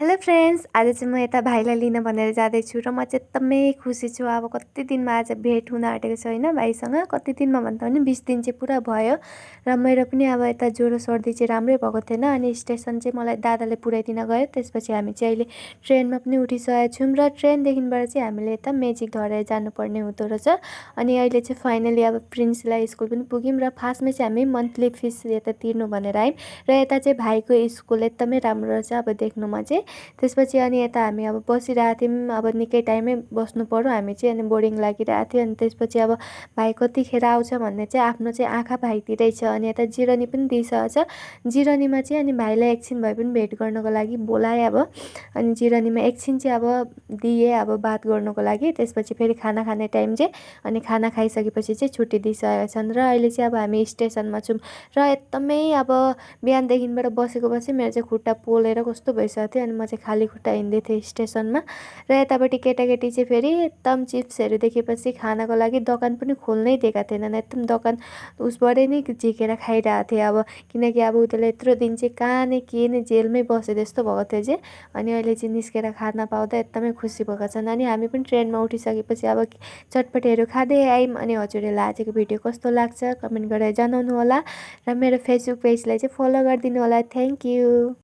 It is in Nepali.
हेलो फ्रेन्ड्स, आज चाहिँ म यता भाइलाई लिन भनेर जाँदैछु र म चाहिँ एकदमै खुसी छु। अब कति दिनमा आज भेट हुन आँटेको छ होइन भाइसँग। कति दिनमा भन्दा पनि 20 दिन चाहिँ पुरा भयो र मेरो पनि अब यता ज्वरो सर्दी चाहिँ राम्रै भएको थिएन। अनि स्टेसन चाहिँ मलाई दादाले पुऱ्याइदिन गयो। त्यसपछि हामी चाहिँ अहिले ट्रेनमा पनि उठिसकेका छौँ र ट्रेनदेखिबाट चाहिँ हामीले यता मेजिक झरेर जानुपर्ने हुँदो रहेछ। अनि अहिले चाहिँ फाइनली अब प्रिन्सलाई स्कुल पनि पुग्यौँ र फार्स्टमा चाहिँ हामी मन्थली फिस यता तिर्नु भनेर आयौँ। र यता चाहिँ भाइको स्कुल एकदमै राम्रो रहेछ अब देख्नुमा चाहिँ। त्यसपछि अनि यता हामी अब बसिरहेको थियौँ। अब निकै टाइमै बस्नु पर्यो हामी चाहिँ, अनि बोरिङ लागिरहेको थियो। अनि त्यसपछि अब भाइ कतिखेर आउँछ भन्ने चाहिँ आफ्नो चाहिँ आँखा भाइतिरै छ। अनि यता जिरनी पनि दिइसकेको छ। जिरनीमा चाहिँ अनि भाइलाई एकछिन भए पनि भेट गर्नको लागि बोलाएँ अब। अनि जिरनीमा एकछिन चाहिँ अब दिएँ अब बात गर्नको लागि। त्यसपछि फेरि खाना खाने टाइम चाहिँ अनि खाना खाइसकेपछि चाहिँ छुट्टी दिइसकेका छन्। र अहिले चाहिँ अब हामी स्टेसनमा छौँ र एकदमै अब बिहानदेखिबाट बसेको मेरो चाहिँ खुट्टा पोलेर कस्तो भइसकेको थियो। अनि म चाहिँ खाली खुट्टा हिँड्दै थिएँ स्टेसनमा। र यतापट्टि केटाकेटी चाहिँ फेरि एकदम चिप्सहरू देखेपछि खानको लागि दोकान पनि खोल्नै दिएका थिएनन्। एकदम दोकान उसबाटै नै झिकेर खाइरहेको थिएँ अब। किनकि अब उनीहरूले यत्रो दिन चाहिँ कहाँ नै के नै जेलमै बसे जस्तो भएको थियो चाहिँ। अनि अहिले चाहिँ निस्केर खान पाउँदा एकदमै खुसी भएका छन्। अनि हामी पनि ट्रेनमा उठिसकेपछि अब चटपटेहरू खाँदै आयौँ। अनि हजुरहरूलाई आजको भिडियो कस्तो लाग्छ कमेन्ट गरेर जनाउनु होला। र मेरो फेसबुक पेजलाई चाहिँ फलो गरिदिनु होला। Thank you.